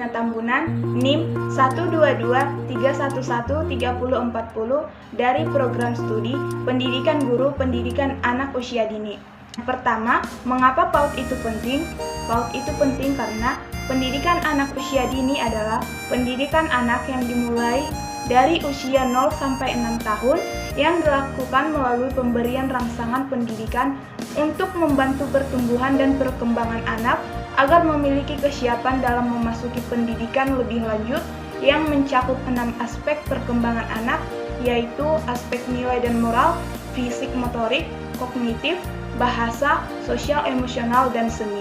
Kabupaten Tambunan, NIM 12231134040 dari program studi Pendidikan Guru Pendidikan Anak Usia Dini. Pertama, mengapa PAUD itu penting? PAUD itu penting karena pendidikan anak usia dini adalah pendidikan anak yang dimulai dari usia 0 sampai 6 tahun yang dilakukan melalui pemberian rangsangan pendidikan untuk membantu pertumbuhan dan perkembangan anak agar memiliki kesiapan dalam memasuki pendidikan lebih lanjut yang mencakup 6 aspek perkembangan anak, yaitu aspek nilai dan moral, fisik motorik, kognitif, bahasa, sosial emosional, dan seni.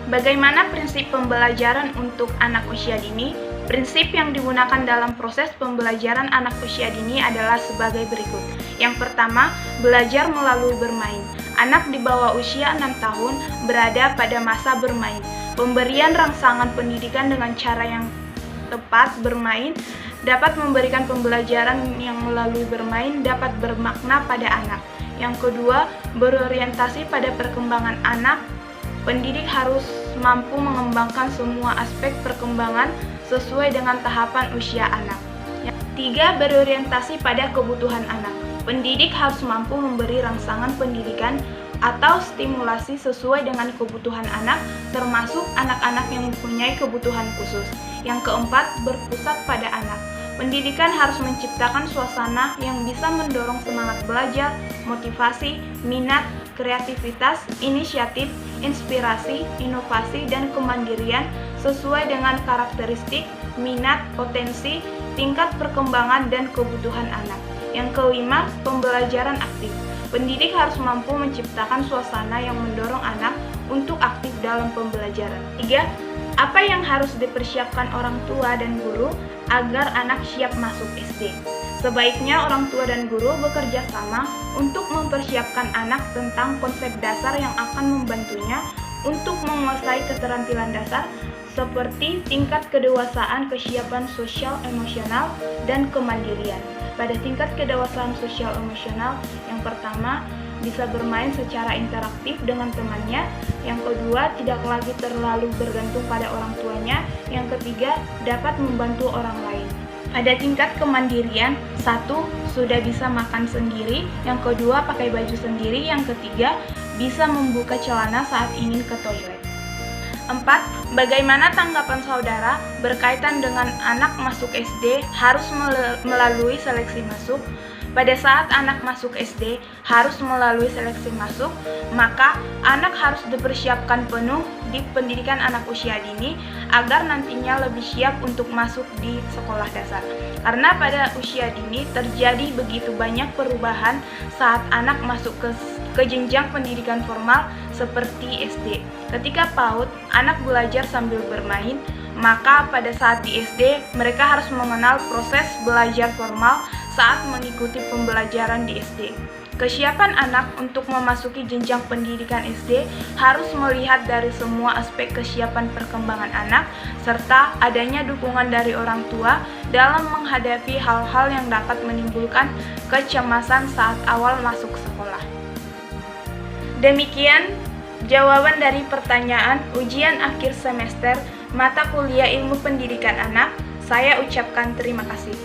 Bagaimana prinsip pembelajaran untuk anak usia dini? Prinsip yang digunakan dalam proses pembelajaran anak usia dini adalah sebagai berikut. Yang pertama, belajar melalui bermain. Anak di bawah usia 6 tahun berada pada masa bermain. Pemberian rangsangan pendidikan dengan cara yang tepat bermain dapat memberikan pembelajaran yang melalui bermain dapat bermakna pada anak. Yang kedua, berorientasi pada perkembangan anak. Pendidik harus mampu mengembangkan semua aspek perkembangan sesuai dengan tahapan usia anak. Yang ketiga, berorientasi pada kebutuhan anak. Pendidik harus mampu memberi rangsangan pendidikan atau stimulasi sesuai dengan kebutuhan anak, termasuk anak-anak yang mempunyai kebutuhan khusus. Yang keempat, berpusat pada anak. Pendidikan harus menciptakan suasana yang bisa mendorong semangat belajar, motivasi, minat, kreativitas, inisiatif, inspirasi, inovasi, dan kemandirian sesuai dengan karakteristik, minat, potensi, tingkat perkembangan, dan kebutuhan anak. Yang kelima, pembelajaran aktif. Pendidik harus mampu menciptakan suasana yang mendorong anak untuk aktif dalam pembelajaran. 3. Apa yang harus dipersiapkan orang tua dan guru agar anak siap masuk SD? Sebaiknya orang tua dan guru bekerja sama untuk mempersiapkan anak tentang konsep dasar yang akan membantunya untuk menguasai keterampilan dasar seperti tingkat kedewasaan, kesiapan sosial emosional, dan kemandirian. Pada tingkat kedewasaan sosial emosional, yang pertama, bisa bermain secara interaktif dengan temannya. Yang kedua, tidak lagi terlalu bergantung pada orang tuanya. Yang ketiga, dapat membantu orang lain. Pada tingkat kemandirian, 1. Sudah bisa makan sendiri. Yang kedua, pakai baju sendiri. Yang ketiga, bisa membuka celana saat ingin ke toilet. 4. Bagaimana tanggapan saudara berkaitan dengan anak masuk SD harus melalui seleksi masuk? Pada saat anak masuk SD harus melalui seleksi masuk, maka anak harus dipersiapkan penuh di pendidikan anak usia dini agar nantinya lebih siap untuk masuk di sekolah dasar. Karena pada usia dini terjadi begitu banyak perubahan saat anak masuk ke jenjang pendidikan formal seperti SD. Ketika PAUD, anak belajar sambil bermain, maka pada saat di SD mereka harus mengenal proses belajar formal saat mengikuti pembelajaran di SD. Kesiapan anak untuk memasuki jenjang pendidikan SD harus melihat dari semua aspek kesiapan perkembangan anak, serta adanya dukungan dari orang tua dalam menghadapi hal-hal yang dapat menimbulkan kecemasan saat awal masuk sekolah. Demikian jawaban dari pertanyaan ujian akhir semester mata kuliah Ilmu Pendidikan Anak. Saya ucapkan terima kasih.